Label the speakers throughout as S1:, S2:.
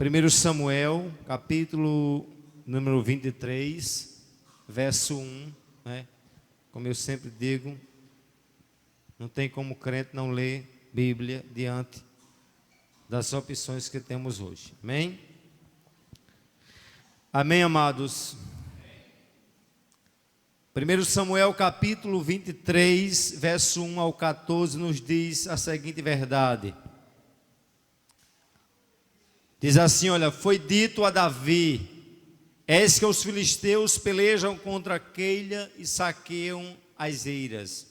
S1: 1 Samuel, capítulo número 23, verso 1, né? Como eu sempre digo, não tem como crente não ler Bíblia diante das opções que temos hoje. Amém? Amém, amados? 1 Samuel, capítulo 23, verso 1 ao 14, nos diz a seguinte verdade. Diz assim, olha, foi dito a Davi, eis que os filisteus pelejam contra Keila e saqueiam as eiras.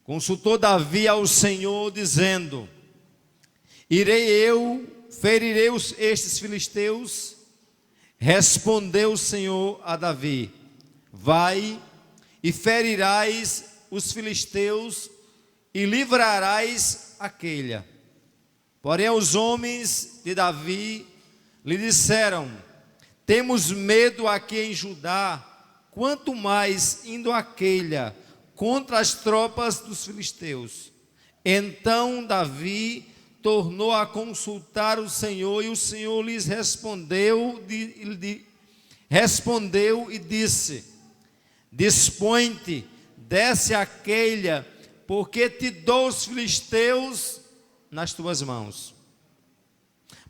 S1: Consultou Davi ao Senhor, dizendo, irei eu, ferirei estes filisteus? Respondeu o Senhor a Davi, vai e ferirás os filisteus e livrarás a Keila. Porém os homens de Davi lhe disseram, temos medo aqui em Judá, quanto mais indo a Keila contra as tropas dos filisteus. Então Davi tornou a consultar o Senhor, e o Senhor lhes respondeu e disse, dispõe-te, desce a Keila, porque te dou os filisteus nas tuas mãos.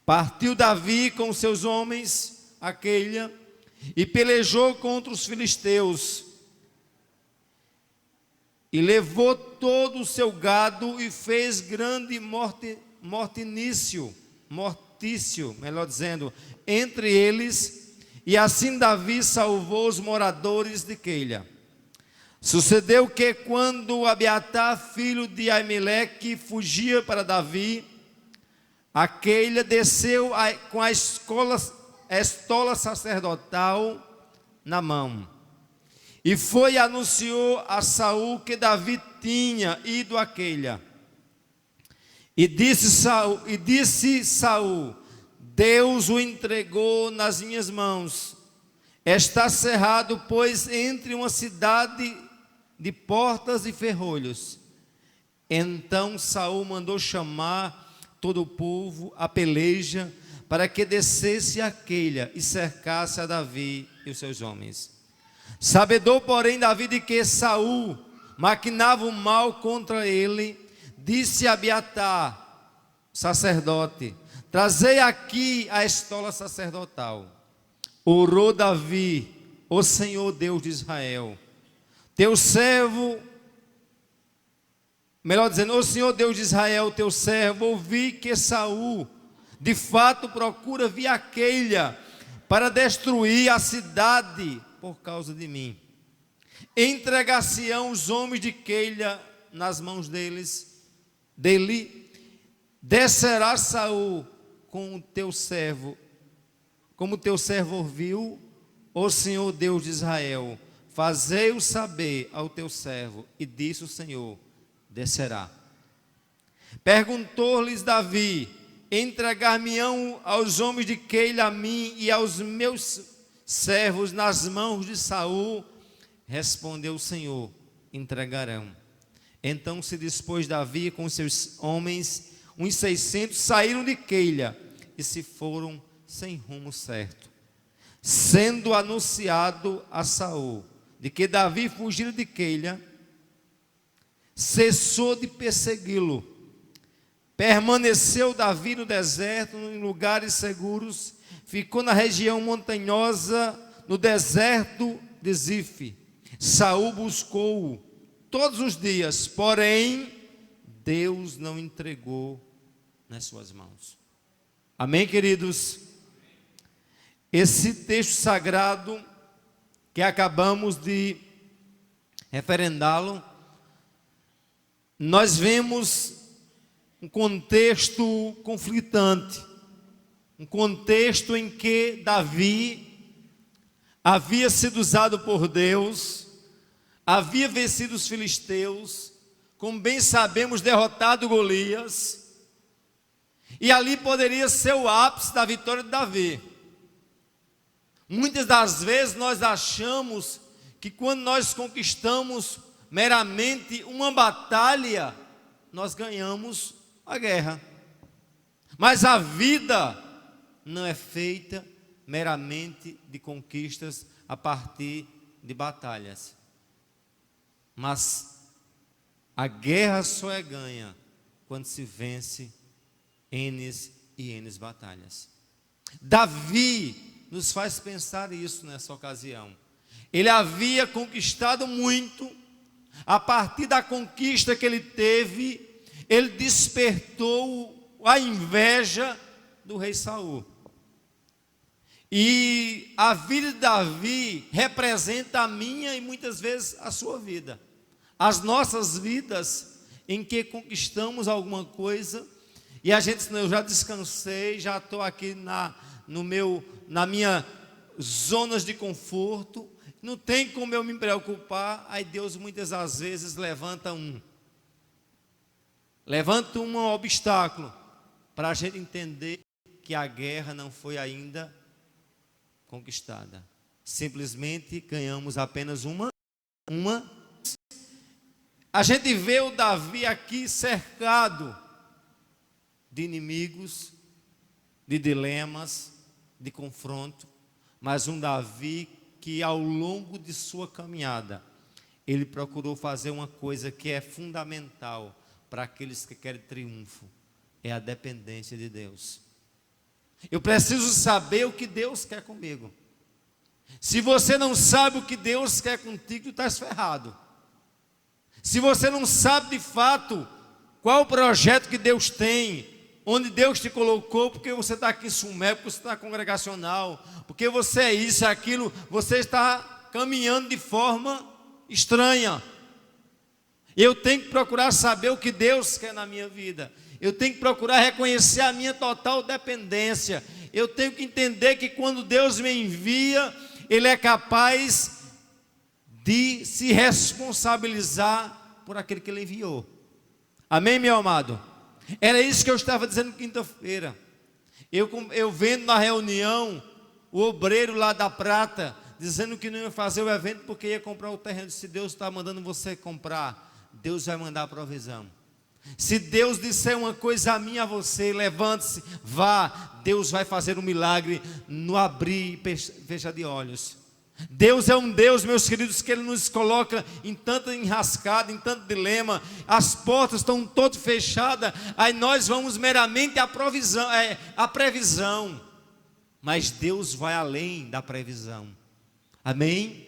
S1: Partiu Davi com seus homens a Keila e pelejou contra os filisteus, e levou todo o seu gado e fez grande mortício, melhor dizendo, entre eles, e assim Davi salvou os moradores de Keila. Sucedeu que quando Abiatar, filho de Aimeleque, fugia para Davi, a Keila desceu com a estola sacerdotal na mão. E foi e anunciou a Saul que Davi tinha ido a Keila. E disse Saul, Deus o entregou nas minhas mãos. Está cerrado, pois, entre uma cidade de portas e ferrolhos. Então Saul mandou chamar todo o povo à peleja, para que descesse a Keila e cercasse a Davi e os seus homens. Sabedor, porém, Davi de que Saul maquinava o mal contra ele, disse a Abiatar, sacerdote, trazei aqui a estola sacerdotal. Orou Davi, ó Senhor Deus de Israel, teu servo, melhor dizendo, ó Senhor Deus de Israel, teu servo, ouvi que Saul, de fato, procura vir a Keila para destruir a cidade por causa de mim. Entregar-se-ão os homens de Keila nas mãos dele, descerá Saul com o teu servo, como teu servo ouviu, ó Senhor Deus de Israel, fazei-o saber ao teu servo. E disse o Senhor, descerá. Perguntou-lhes Davi, entregar-me-ão aos homens de Keila a mim e aos meus servos nas mãos de Saul? Respondeu o Senhor, entregarão. Então se dispôs Davi com seus homens, uns 600, saíram de Keila e se foram sem rumo certo. Sendo anunciado a Saul de que Davi fugira de Keila, cessou de persegui-lo. Permaneceu Davi no deserto, em lugares seguros, ficou na região montanhosa, no deserto de Zif. Saul buscou-o todos os dias, porém Deus não entregou nas suas mãos. Amém, queridos? Esse texto sagrado que acabamos de referendá-lo, nós vemos um contexto conflitante, um contexto em que Davi havia sido usado por Deus, havia vencido os filisteus, como bem sabemos, derrotado Golias, e ali poderia ser o ápice da vitória de Davi. Muitas das vezes nós achamos que quando nós conquistamos meramente uma batalha, nós ganhamos a guerra. Mas a vida não é feita meramente de conquistas a partir de batalhas. Mas a guerra só é ganha quando se vence N e N batalhas. Davi nos faz pensar isso nessa ocasião. Ele havia conquistado muito. A partir da conquista que ele teve, ele despertou a inveja do rei Saul. E a vida de Davi representa a minha e muitas vezes a sua vida. As nossas vidas em que conquistamos alguma coisa e a gente, eu já descansei, já estou aqui na minha zonas de conforto, não tem como eu me preocupar. Aí Deus muitas das vezes levanta um obstáculo para a gente entender que a guerra não foi ainda conquistada. Simplesmente ganhamos apenas uma. A gente vê o Davi aqui cercado de inimigos, de dilemas, de confronto, mas um Davi que ao longo de sua caminhada, ele procurou fazer uma coisa que é fundamental para aqueles que querem triunfo, é a dependência de Deus. Eu preciso saber o que Deus quer comigo. Se você não sabe o que Deus quer contigo, tu estás ferrado. Se você não sabe de fato qual o projeto que Deus tem, onde Deus te colocou, porque você está aqui em Sumé, porque você está congregacional, porque você é isso, é aquilo, você está caminhando de forma estranha. Eu tenho que procurar saber o que Deus quer na minha vida. Eu tenho que procurar reconhecer a minha total dependência. Eu tenho que entender que quando Deus me envia, Ele é capaz de se responsabilizar por aquele que Ele enviou. Amém, meu amado? Era isso que eu estava dizendo quinta-feira. Eu vendo na reunião o obreiro lá da Prata dizendo que não ia fazer o evento porque ia comprar o terreno. Se Deus está mandando você comprar, Deus vai mandar a provisão. Se Deus disser uma coisa a mim e a você, levante-se, vá, Deus vai fazer um milagre no abrir e fechar de olhos. Deus é um Deus, meus queridos, que Ele nos coloca em tanta enrascada, em tanto dilema, as portas estão todas fechadas, aí nós vamos meramente à previsão, mas Deus vai além da previsão, amém?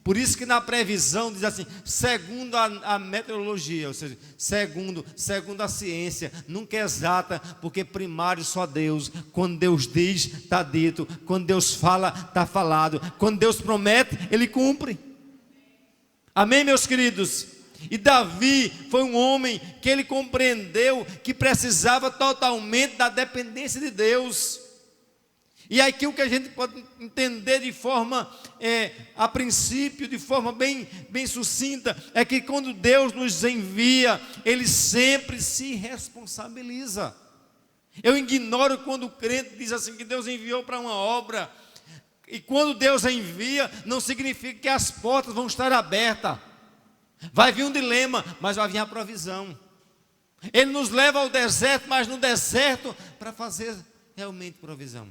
S1: Por isso que na previsão diz assim, segundo a meteorologia, ou seja, segundo a ciência, nunca é exata, porque primário só Deus. Quando Deus diz, está dito. Quando Deus fala, está falado. Quando Deus promete, Ele cumpre. Amém, meus queridos? E Davi foi um homem que ele compreendeu que precisava totalmente da dependência de Deus. E aqui o que a gente pode entender de forma, a princípio, de forma bem sucinta, é que quando Deus nos envia, Ele sempre se responsabiliza. Eu ignoro quando o crente diz assim, que Deus enviou para uma obra, e quando Deus envia, não significa que as portas vão estar abertas. Vai vir um dilema, mas vai vir a provisão. Ele nos leva ao deserto, mas no deserto, para fazer realmente provisão.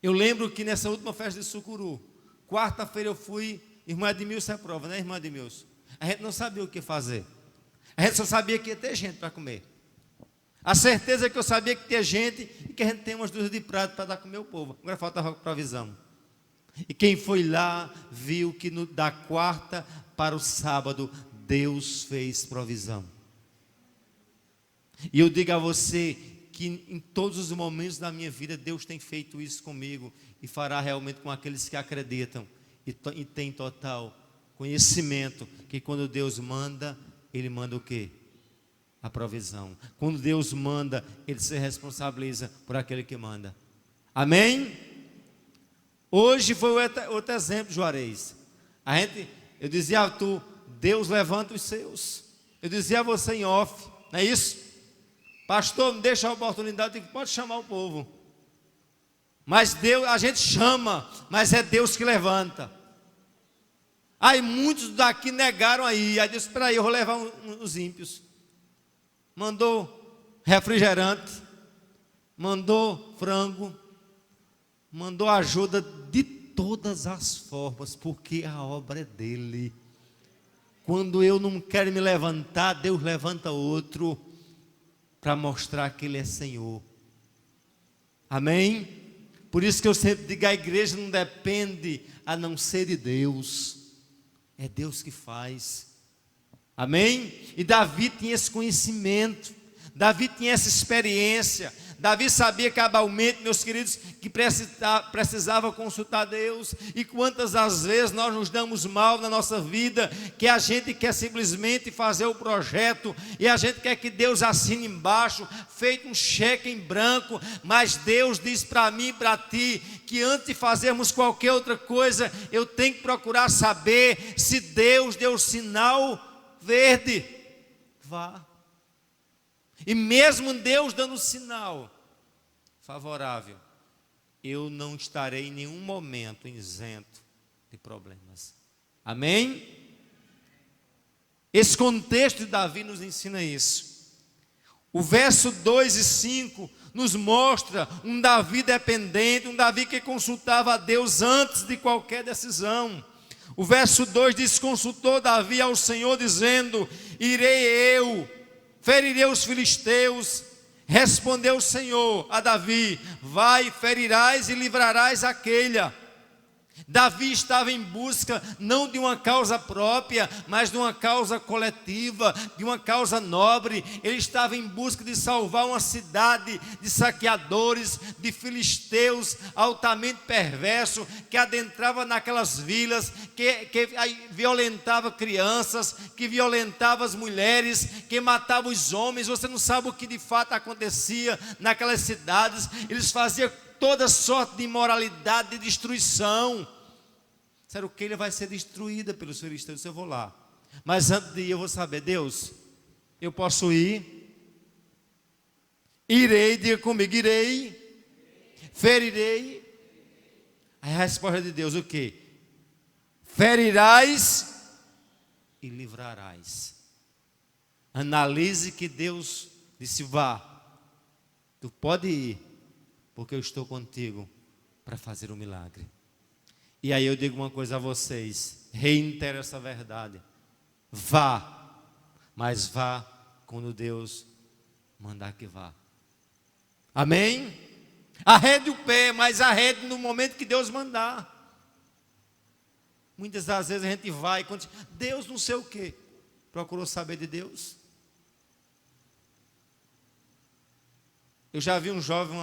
S1: Eu lembro que nessa última festa de Sucuru, quarta-feira eu fui, irmã Edmilson é prova, né, irmã Edmilson? A gente não sabia o que fazer. A gente só sabia que ia ter gente para comer. A certeza é que eu sabia que tinha gente e que a gente tem umas dúzias de prato para dar a comer o povo. Agora faltava provisão. E quem foi lá viu que da quarta para o sábado, Deus fez provisão. E eu digo a você que em todos os momentos da minha vida, Deus tem feito isso comigo e fará realmente com aqueles que acreditam e têm total conhecimento que quando Deus manda, Ele manda o quê? A provisão. Quando Deus manda, Ele se responsabiliza por aquele que manda. Amém? Hoje foi outro exemplo, Juarez. Eu dizia a tu, Deus levanta os seus. Eu dizia a você em off, não é isso? Pastor, me deixa a oportunidade, pode chamar o povo. Mas Deus, a gente chama, mas é Deus que levanta. Aí muitos daqui negaram aí disse, espera aí, eu vou levar os ímpios. Mandou refrigerante, mandou frango, mandou ajuda de todas as formas, porque a obra é dele. Quando eu não quero me levantar, Deus levanta outro para mostrar que Ele é Senhor. Amém? Por isso que eu sempre digo, a igreja não depende a não ser de Deus. É Deus que faz. Amém? E Davi tinha esse conhecimento. Davi tinha essa experiência. Davi sabia cabalmente, meus queridos, que precisava consultar Deus. E quantas as vezes nós nos damos mal na nossa vida, que a gente quer simplesmente fazer o projeto, e a gente quer que Deus assine embaixo, feito um cheque em branco, mas Deus diz para mim e para ti, que antes de fazermos qualquer outra coisa, eu tenho que procurar saber se Deus deu sinal verde. Vá. E mesmo Deus dando sinal favorável, eu não estarei em nenhum momento isento de problemas. Amém? Esse contexto de Davi nos ensina isso. O verso 2 e 5 nos mostra um Davi dependente, um Davi que consultava a Deus antes de qualquer decisão. O verso 2 diz: consultou Davi ao Senhor, dizendo: irei eu, ferirei os filisteus. Respondeu o Senhor a Davi: vai, ferirás e livrarás aquele. Davi estava em busca não de uma causa própria, mas de uma causa coletiva, de uma causa nobre. Ele estava em busca de salvar uma cidade de saqueadores, de filisteus altamente perversos, que adentrava naquelas vilas, que violentava crianças, que violentava as mulheres, que matava os homens. Você não sabe o que de fato acontecia naquelas cidades. Eles faziam toda sorte de imoralidade, de destruição. Disseram que ele vai ser destruída pelos filisteus. Eu vou lá, mas antes de ir eu vou saber: Deus, eu posso ir? Irei, diga comigo, irei, ferirei. Aí a resposta de Deus: o que? Ferirás e livrarás. Analise que Deus disse: vá, tu pode ir, porque eu estou contigo para fazer um milagre. E aí eu digo uma coisa a vocês, reitero essa verdade: vá, mas vá quando Deus mandar que vá. Amém? Arrede o pé, mas arrede no momento que Deus mandar. Muitas das vezes a gente vai, quando Deus não sei o que, procurou saber de Deus. Eu já vi um jovem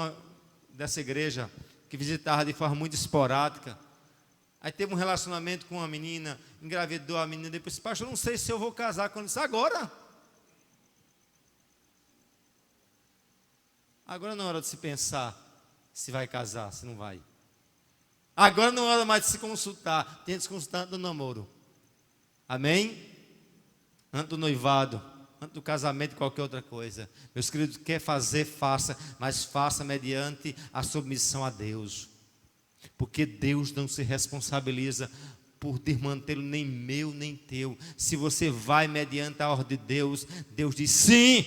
S1: dessa igreja que visitava de forma muito esporádica. Aí teve um relacionamento com uma menina, engravidou a menina, depois: pastor, eu não sei se eu vou casar com ele. Disse: agora não é hora de se pensar se vai casar, se não vai. Agora não é hora mais de se consultar. Tem que se consultar antes do namoro. Amém? Antes do noivado, antes do casamento, qualquer outra coisa. Meus queridos, quer fazer, faça, mas faça mediante a submissão a Deus. Porque Deus não se responsabiliza por desmantê-lo, nem meu, nem teu. Se você vai mediante a ordem de Deus, Deus diz sim.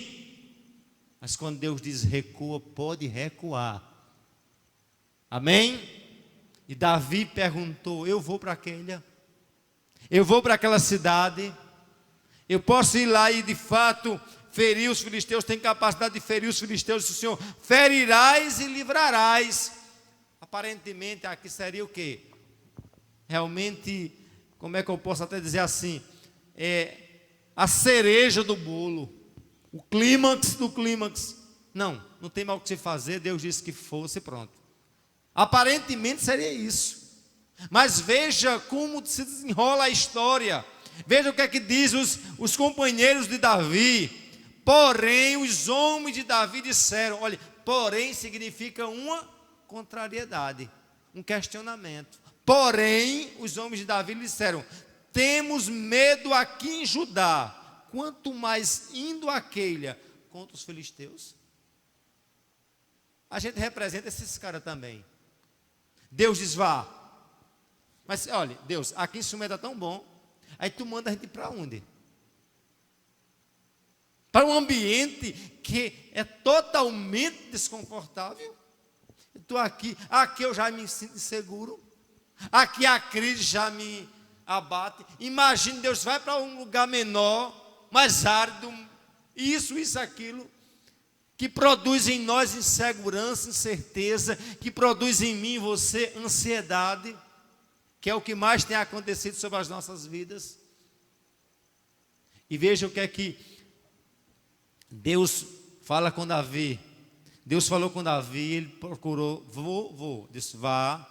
S1: Mas quando Deus diz recua, pode recuar. Amém? E Davi perguntou: eu vou para aquela? Eu vou para aquela cidade? Eu posso ir lá e de fato ferir os filisteus? Tem capacidade de ferir os filisteus? Disse o Senhor: ferirás e livrarás. Aparentemente aqui seria o quê? Realmente, como é que eu posso até dizer assim? A cereja do bolo, o clímax do clímax. Não tem mal o que se fazer. Deus disse que fosse, pronto. Aparentemente seria isso. Mas veja como se desenrola a história. Veja o que é que diz os companheiros de Davi. Porém, os homens de Davi disseram: olha, porém significa uma contrariedade, um questionamento. Porém, os homens de Davi lhe disseram: temos medo aqui em Judá, quanto mais indo a Keila contra os filisteus. A gente representa esses caras também. Deus diz: vá. Mas olha, Deus, aqui em Sumé está tão bom. Aí tu manda a gente para onde? para um ambiente que é totalmente desconfortável. Eu estou aqui eu já me sinto inseguro, aqui a crise já me abate. Imagine, Deus vai para um lugar menor, mais árido, isso, aquilo, que produz em nós insegurança, incerteza, que produz em mim e você ansiedade, que é o que mais tem acontecido sobre as nossas vidas. E veja o que é que Deus fala com Davi. Deus falou com Davi, ele procurou, disse, vá,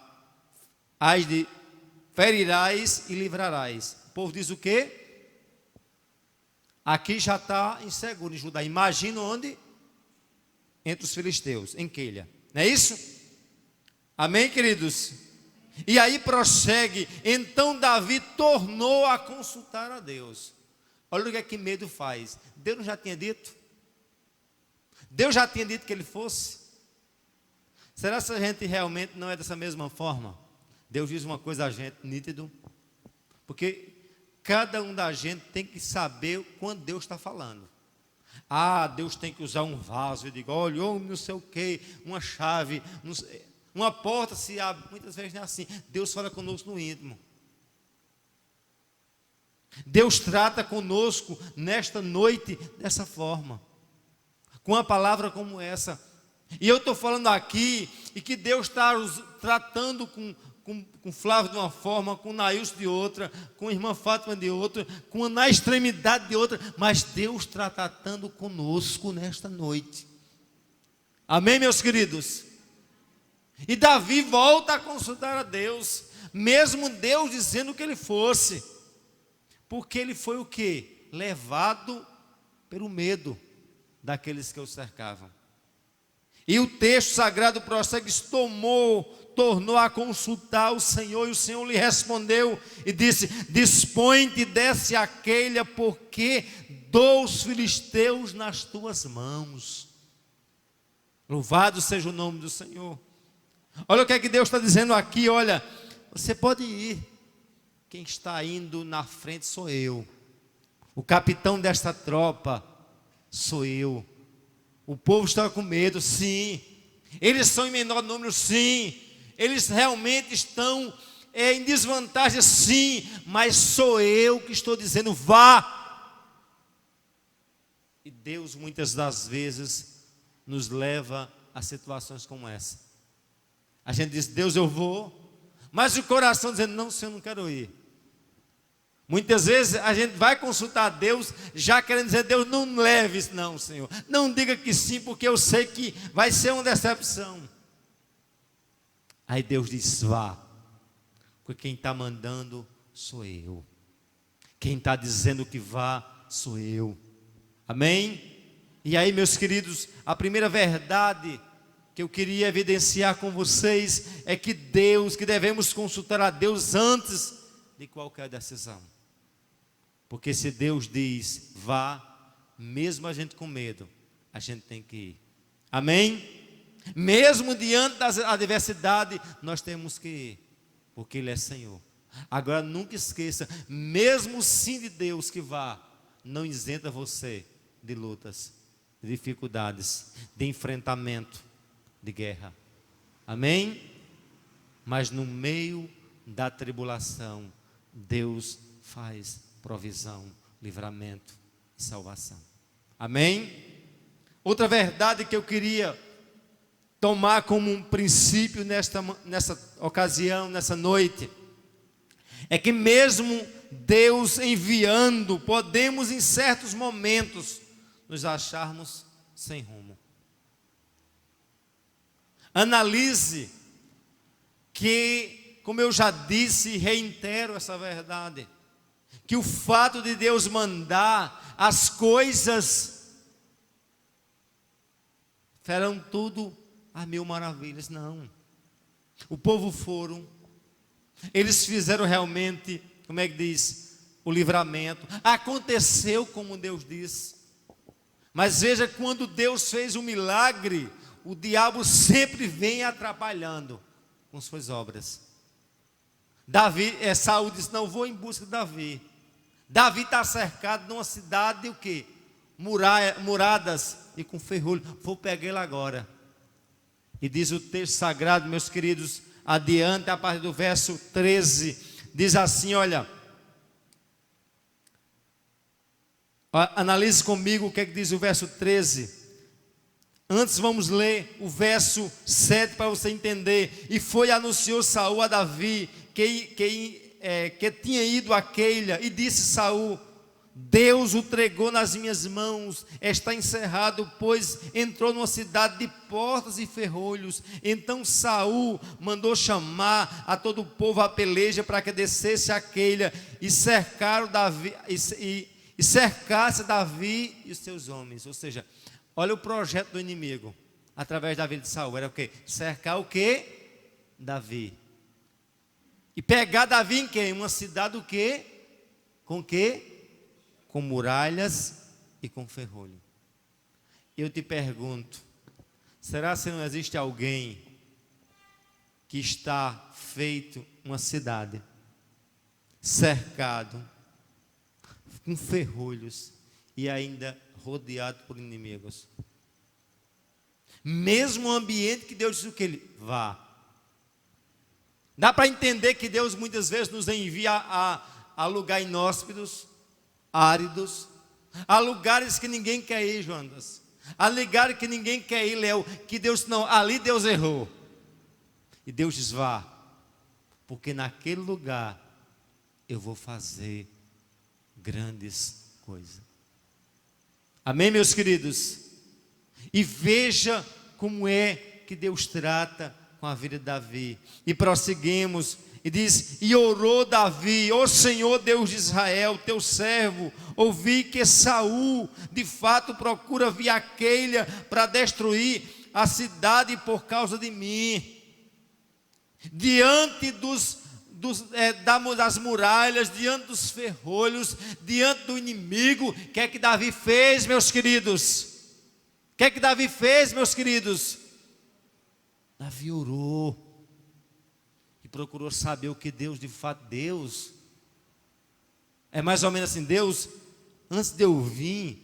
S1: ferirás e livrarás. O povo diz o quê? Aqui já está inseguro em Judá. Imagina onde? Entre os filisteus, em Queila. Não é isso? Amém, queridos? E aí prossegue. Então Davi tornou a consultar a Deus. Olha o que é que medo faz. Deus não já tinha dito? Deus já tinha dito que ele fosse? Será que a gente realmente não é dessa mesma forma? Deus diz uma coisa a gente, nítido. Porque cada um da gente tem que saber quando Deus está falando. Deus tem que usar um vaso. Eu digo, olha, não sei o que, uma chave, uma porta se abre. Muitas vezes não é assim. Deus fala conosco no íntimo. Deus trata conosco nesta noite dessa forma, com uma palavra como essa. E eu estou falando aqui, e que Deus está tratando com Flávio de uma forma, com Nailson de outra, com a irmã Fátima de outra, com na extremidade de outra, mas Deus está tratando conosco nesta noite. Amém, meus queridos? E Davi volta a consultar a Deus, mesmo Deus dizendo que ele fosse, porque ele foi o quê? Levado pelo medo daqueles que o cercavam. E o texto sagrado prossegue, tornou a consultar o Senhor, e o Senhor lhe respondeu e disse, dispõe-te e desce a Queila, porque dou os filisteus nas tuas mãos. Louvado seja o nome do Senhor. Olha o que é que Deus está dizendo aqui, olha, você pode ir, quem está indo na frente sou eu, o capitão desta tropa sou eu. O povo está com medo, sim. Eles são em menor número, sim. Eles realmente estão em desvantagem, sim. Mas sou eu que estou dizendo, vá. E Deus muitas das vezes nos leva a situações como essa. A gente diz, Deus, eu vou. Mas o coração dizendo, não, Senhor, não quero ir. Muitas vezes a gente vai consultar a Deus, já querendo dizer, Deus, não leve isso, não, Senhor. Não diga que sim, porque eu sei que vai ser uma decepção. Aí Deus diz, vá. Porque quem está mandando sou eu. Quem está dizendo que vá, sou eu. Amém? E aí, meus queridos, a primeira verdade que eu queria evidenciar com vocês é que devemos consultar a Deus antes de qualquer decisão. Porque se Deus diz, vá, mesmo a gente com medo, a gente tem que ir. Amém? Mesmo diante da adversidade, nós temos que ir, porque Ele é Senhor. Agora nunca esqueça, mesmo o sim de Deus que vá, não isenta você de lutas, de dificuldades, de enfrentamento, de guerra. Amém? Mas no meio da tribulação, Deus faz provisão, livramento e salvação. Amém? Outra verdade que eu queria tomar como um princípio nessa ocasião, nessa noite, é que mesmo Deus enviando, podemos em certos momentos nos acharmos sem rumo. Analise que, como eu já disse e reitero essa verdade, que o fato de Deus mandar as coisas farão tudo a mil maravilhas, não. O povo foram, eles fizeram realmente, como é que diz, o livramento, aconteceu como Deus disse. Mas veja, quando Deus fez um milagre, o diabo sempre vem atrapalhando com suas obras. Saul disse, não, vou em busca de Davi. Davi está cercado numa cidade, o quê? muradas e com ferrolho. Vou pegar ele agora. E diz o texto sagrado, meus queridos, adiante, a partir do verso 13, diz assim, olha, analise comigo o que é que diz o verso 13. Antes vamos ler o verso 7 para você entender. E foi e anunciou Saul a Davi que tinha ido a Keila, e disse Saul: Deus o entregou nas minhas mãos, está encerrado, pois entrou numa cidade de portas e ferrolhos. Então Saul mandou chamar a todo o povo à peleja para que descesse a Keila e cercaram Davi e cercasse Davi e os seus homens. Ou seja, olha o projeto do inimigo através da vida de Saul. Era o quê? Cercar o quê? Davi. E pegar Davi em quê? Em uma cidade o quê? Com o quê? Com muralhas e com ferrolho. Eu te pergunto, será que não existe alguém que está feito uma cidade, cercado, com ferrolhos e ainda rodeado por inimigos? Mesmo ambiente que Deus disse o que ele vá. Dá para entender que Deus muitas vezes nos envia a lugares inóspitos, áridos, há lugares que ninguém quer ir, Jonas. Há lugares que ninguém quer ir, Léo, que Deus não, ali Deus errou. E Deus diz: vá, porque naquele lugar eu vou fazer grandes coisas. Amém, meus queridos? E veja como é que Deus trata com a vida de Davi. E prosseguimos. E diz: e orou Davi: ó Senhor Deus de Israel, teu servo, ouvi que Saul de fato procura vir a Keila para destruir a cidade por causa de mim. Diante das muralhas, diante dos ferrolhos, diante do inimigo, o que é que Davi fez, meus queridos? O que é que Davi fez, meus queridos? Davi orou. E procurou saber o que Deus, de fato, Deus. É mais ou menos assim: Deus, antes de eu vir,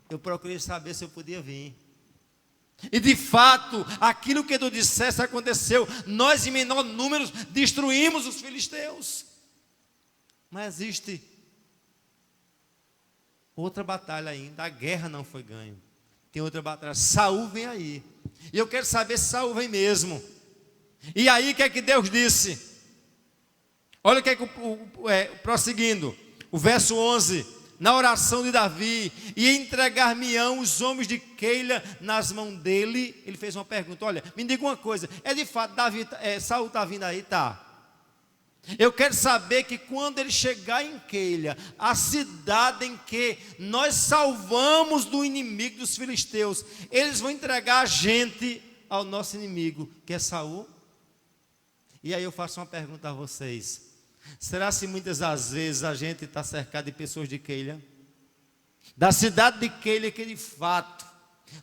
S1: eu procurei saber se eu podia vir. E de fato, aquilo que tu disseste aconteceu. Nós, em menor número, destruímos os filisteus. Mas existe outra batalha ainda. A guerra não foi ganha. Tem outra batalha. Saul vem aí. E eu quero saber se Saul vem mesmo. E aí o que é que Deus disse? Olha o que é que prosseguindo, o verso 11: na oração de Davi: e entregar-me-ão os homens de Keila nas mãos dele. Ele fez uma pergunta: olha, me diga uma coisa, é de fato Saul está vindo aí? Tá. Eu quero saber que quando ele chegar em Keila, a cidade em que nós salvamos do inimigo dos filisteus, eles vão entregar a gente ao nosso inimigo, que é Saul? E aí eu faço uma pergunta a vocês: será se muitas das vezes a gente está cercado de pessoas de Keila? Da cidade de Keila, que de fato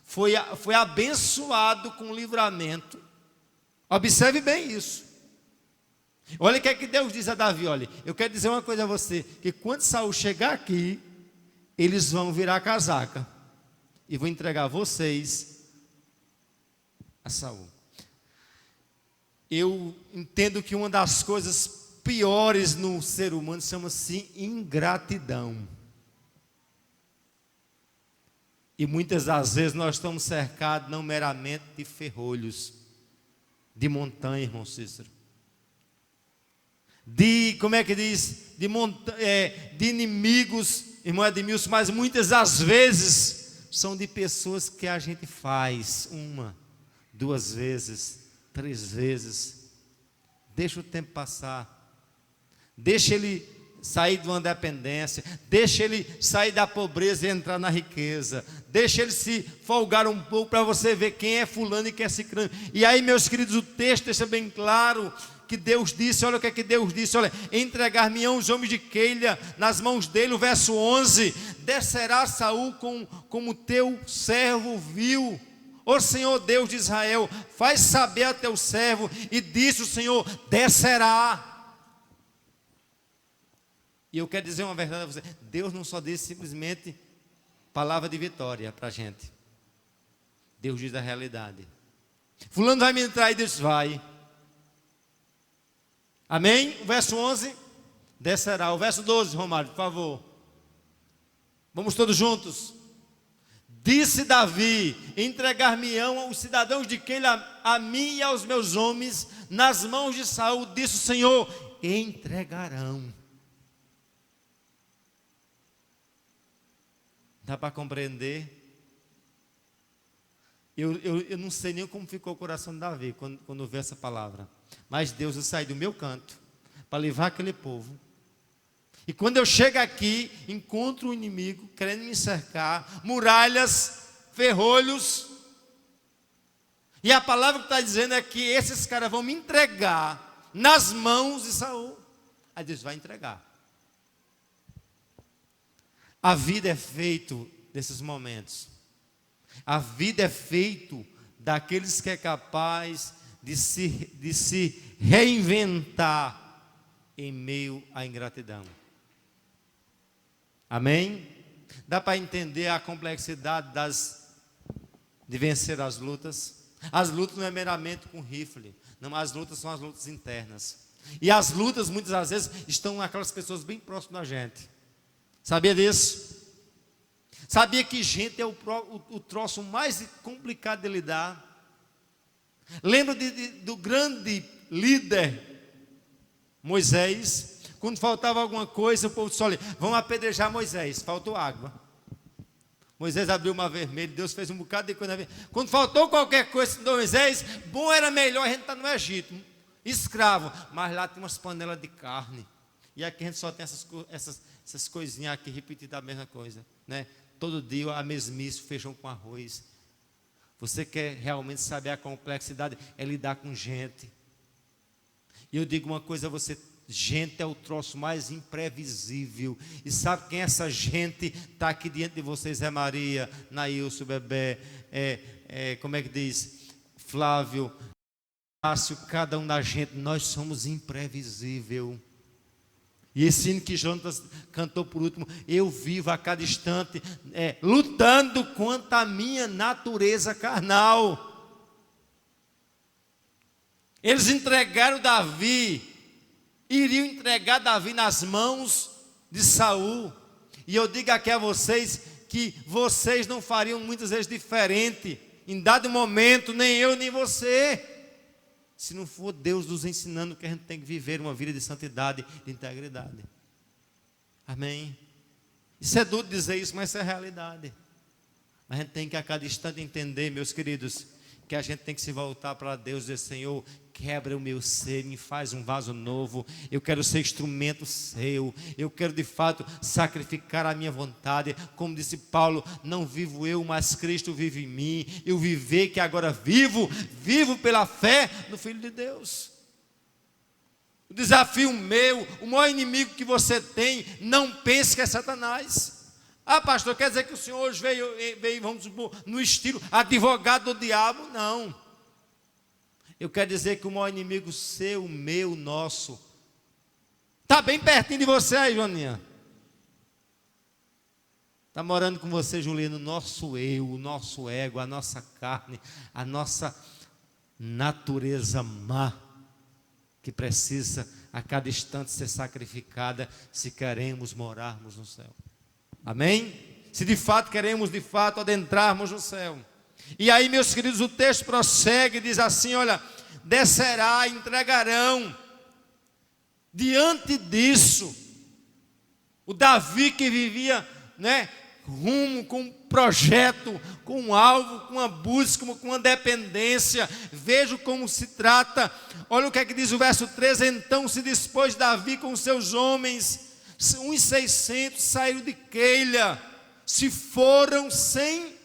S1: foi abençoado com livramento. Observe bem isso. Olha o que é que Deus diz a Davi: olha, eu quero dizer uma coisa a você, que quando Saul chegar aqui, eles vão virar a casaca e vão entregar vocês a Saul. Eu entendo que uma das coisas piores no ser humano chama-se ingratidão. E muitas das vezes nós estamos cercados não meramente de ferrolhos, de montanha, irmão Cícero. Como é que diz? De inimigos, irmão Edmilson, mas muitas das vezes são de pessoas que a gente faz uma, duas vezes, 3 vezes, deixa o tempo passar, deixa ele sair de uma dependência, deixa ele sair da pobreza e entrar na riqueza, deixa ele se folgar um pouco para você ver quem é fulano e quem é ciclano. E aí, meus queridos, o texto deixa bem claro que Deus disse: olha o que é que Deus disse, olha, entregar-me-ão os homens de Keila nas mãos dele. O verso 11: descerá Saul como teu servo viu. Ó Senhor Deus de Israel, faz saber a teu servo. E disse o Senhor: descerá. E eu quero dizer uma verdade a você: Deus não só disse simplesmente Palavra de vitória para a gente. Deus diz a realidade. Fulano vai me entrar e Deus vai. Amém? O verso 11, descerá. O verso 12, Romário, por favor. Vamos todos juntos. Disse Davi: entregar-me-ão os cidadãos de Keila a mim e aos meus homens nas mãos de Saul. Disse o Senhor: entregarão. Dá para compreender? Eu não sei nem como ficou o coração de Davi quando vê essa palavra. Mas Deus, eu saí do meu canto para levar aquele povo. E quando eu chego aqui, encontro o inimigo querendo me cercar, muralhas, ferrolhos. E a palavra que está dizendo é que esses caras vão me entregar nas mãos de Saul. Aí Deus vai entregar. A vida é feito desses momentos. A vida é feito daqueles que é capaz de se reinventar em meio à ingratidão. Amém? Dá para entender a complexidade de vencer as lutas? As lutas não é meramente com rifle. Não, as lutas são as lutas internas. E as lutas muitas das vezes estão naquelas pessoas bem próximas da gente. Sabia disso? Sabia que gente é o troço mais complicado de lidar? Lembra do grande líder Moisés? Quando faltava alguma coisa, o povo disse: olha, vamos apedrejar Moisés. Faltou água. Moisés abriu o mar vermelho, Deus fez um bocado de coisa. Quando faltou qualquer coisa de Moisés, bom, era melhor a gente estar no Egito, escravo. Mas lá tem umas panelas de carne. E aqui a gente só tem essas coisinhas aqui repetidas a mesma coisa, né? Todo dia a mesmice, feijão com arroz. Você quer realmente saber a complexidade? É lidar com gente. E eu digo uma coisa a você: gente é o troço mais imprevisível. E sabe quem é essa gente? Está aqui diante de vocês: é Maria, Nailson, Bebé, como é que diz? Flávio, Márcio, cada um da gente. Nós somos imprevisível. E esse hino que Jonas cantou por último: eu vivo a cada instante lutando contra a minha natureza carnal. Eles entregaram Davi, iriam entregar Davi nas mãos de Saul. E eu digo aqui a vocês que vocês não fariam muitas vezes diferente em dado momento, nem eu nem você, se não for Deus nos ensinando que a gente tem que viver uma vida de santidade, de integridade. Amém? Isso é duro dizer isso, mas isso é realidade. A gente tem que a cada instante entender, meus queridos, que a gente tem que se voltar para Deus e dizer: Senhor, quebra o meu ser, me faz um vaso novo. Eu quero ser instrumento seu. Eu quero de fato sacrificar a minha vontade. Como disse Paulo: não vivo eu, mas Cristo vive em mim. Eu viver que agora vivo pela fé no Filho de Deus. O desafio meu, o maior inimigo que você tem, não pense que é Satanás. Ah, pastor, quer dizer que o senhor hoje veio, vamos supor, no estilo advogado do diabo? Não. Eu quero dizer que o maior inimigo seu, meu, nosso, está bem pertinho de você aí, Joaninha. Está morando com você, Juliano, o nosso eu, o nosso ego, a nossa carne, a nossa natureza má, que precisa a cada instante ser sacrificada se queremos morarmos no céu. Amém? Se de fato queremos, de fato, adentrarmos no céu. E aí, meus queridos, o texto prossegue e diz assim: olha, descerá, entregarão. Diante disso, o Davi que vivia, rumo, com um projeto, com um alvo, com uma busca, com uma dependência. Veja como se trata. Olha o que é que diz o verso 13: então se dispôs Davi com seus homens, uns 600, saíram de Keila, se foram sem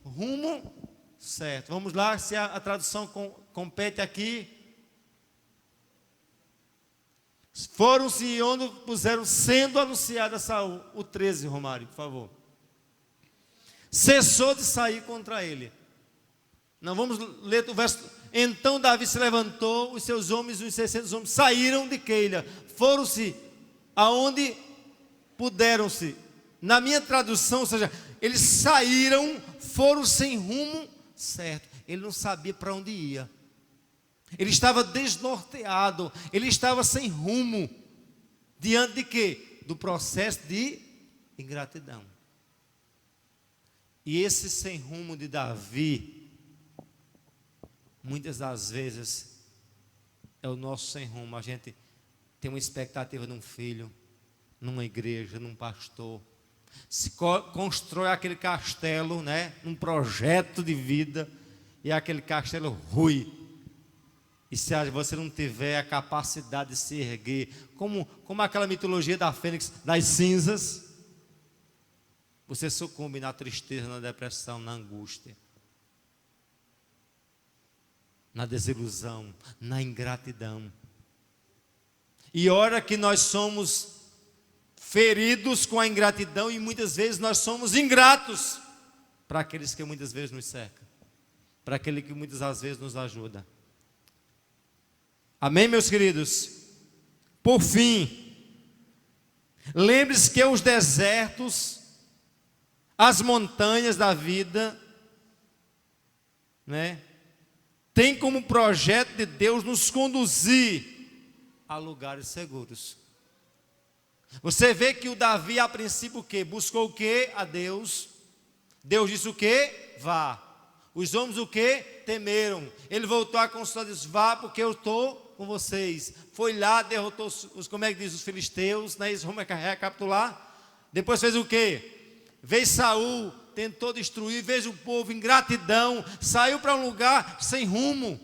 S1: rumo certo. Vamos lá, se a tradução compete aqui. Foram-se onde puseram, sendo anunciada a Saul. O 13, Romário, por favor. Cessou de sair contra ele. Não, vamos ler o verso. Então Davi se levantou, os seus homens, os 600 homens, saíram de Keila. Foram-se aonde puderam-se. Na minha tradução, ou seja, eles saíram, foram sem rumo certo. Ele não sabia para onde ia. Ele estava desnorteado, ele estava sem rumo. Diante de quê? Do processo de ingratidão. E esse sem rumo de Davi, muitas das vezes, é o nosso sem rumo. A gente tem uma expectativa num filho, numa igreja, num pastor. Se constrói aquele castelo, né? Um projeto de vida, e aquele castelo rui. E se você não tiver a capacidade de se erguer, como aquela mitologia da fênix das cinzas, você sucumbe na tristeza, na depressão, na angústia, na desilusão, na ingratidão. E ora que nós somos feridos com a ingratidão, e muitas vezes nós somos ingratos para aqueles que muitas vezes nos cercam, para aquele que muitas das vezes nos ajuda. Amém, meus queridos? Por fim, lembre-se que os desertos, as montanhas da vida, né, tem como projeto de Deus nos conduzir a lugares seguros. Você vê que o Davi, a princípio, o quê? Buscou o quê? A Deus. Deus disse o quê? Vá. Os homens o quê? Temeram. Ele voltou a consultar e disse: vá, porque eu estou com vocês. Foi lá, derrotou como é que diz, os filisteus, né? Isso, vamos recapitular. Depois fez o quê? Veio Saul, tentou destruir, veio o povo em gratidão, saiu para um lugar sem rumo.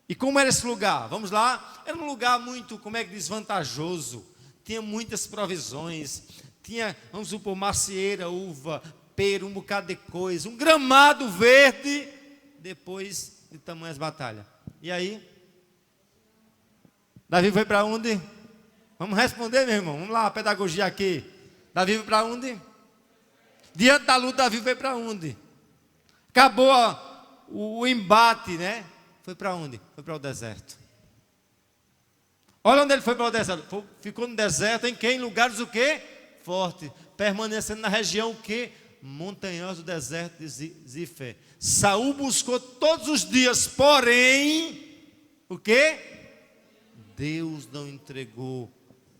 S1: E como era esse lugar? Vamos lá. Era um lugar muito, como é que diz, vantajoso. Tinha muitas provisões, tinha, vamos supor, macieira, uva, pera, um bocado de coisa, um gramado verde, depois de tamanhas batalhas. E aí? Davi foi para onde? Vamos responder, meu irmão, vamos lá, a pedagogia aqui. Davi foi para onde? Diante da luta, Davi foi para onde? Acabou o embate, né? Foi para onde? Foi para o deserto. Olha onde ele foi para o deserto. Ficou no deserto, em que? Em lugares o quê? Forte. Permanecendo na região o quê? Montanhosa do deserto de Zifé. Saul buscou todos os dias, porém, o quê? Deus não entregou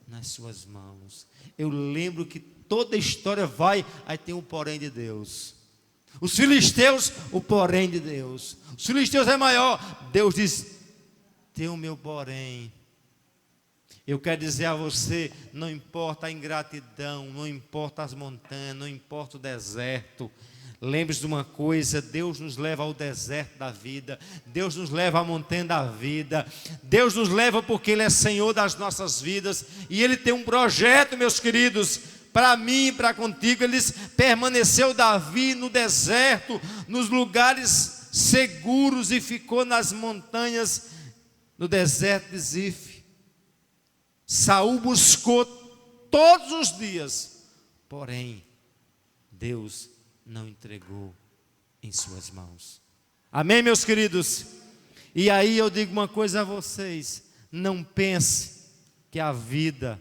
S1: nas suas mãos. Eu lembro que toda a história vai, aí tem o porém de Deus. Os filisteus, o porém de Deus. Os filisteus é maior. Deus diz: tem o meu porém. Eu quero dizer a você, não importa a ingratidão, não importa as montanhas, não importa o deserto. Lembre-se de uma coisa: Deus nos leva ao deserto da vida, Deus nos leva à montanha da vida, Deus nos leva porque Ele é Senhor das nossas vidas, e Ele tem um projeto, meus queridos, para mim e para contigo. Ele permaneceu, Davi, no deserto, nos lugares seguros, e ficou nas montanhas, no deserto de Zif. Saul buscou todos os dias, porém, Deus não entregou em suas mãos. Amém, meus queridos? E aí eu digo uma coisa a vocês: não pense que a vida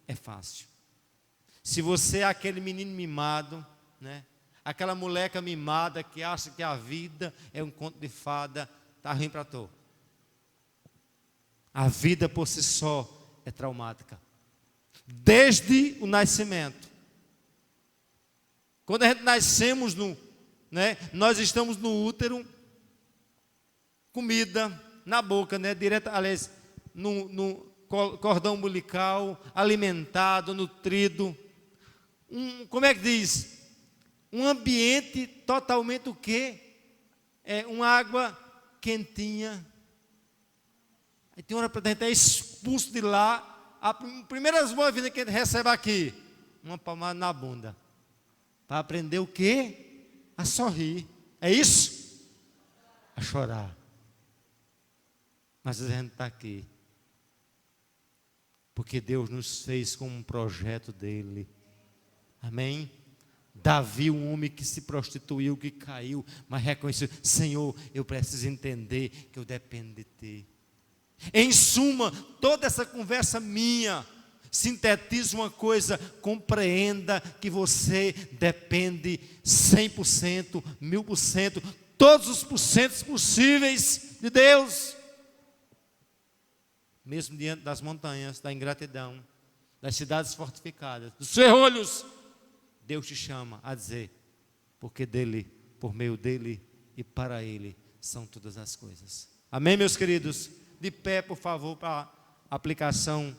S1: é fácil. Se você é aquele menino mimado, né? Aquela moleca mimada que acha que a vida é um conto de fada, está ruim para tu. A vida por si só é traumática. Desde o nascimento. Quando a gente nascemos, né, nós estamos no útero, comida na boca, né, direto, aliás, no cordão umbilical, alimentado, nutrido. Como é que diz? Um ambiente totalmente o quê? Uma água quentinha. Aí tem hora para a gente é expulso de lá. A primeira boas-vindas que a gente recebe aqui, uma palmada na bunda. Para aprender o quê? A sorrir. É isso? A chorar. Mas a gente está aqui porque Deus nos fez com um projeto dele. Amém? Davi, um homem que se prostituiu, que caiu, mas reconheceu: Senhor, eu preciso entender que eu dependo de ti. Em suma, toda essa conversa minha, Sintetiza uma coisa: compreenda que você depende 100%, 1000%, todos os porcentos possíveis de Deus. Mesmo diante das montanhas, da ingratidão, das cidades fortificadas, dos ferrolhos, Deus te chama a dizer: porque dele, por meio dele e para ele são todas as coisas. Amém, meus queridos? De pé, por favor, para a aplicação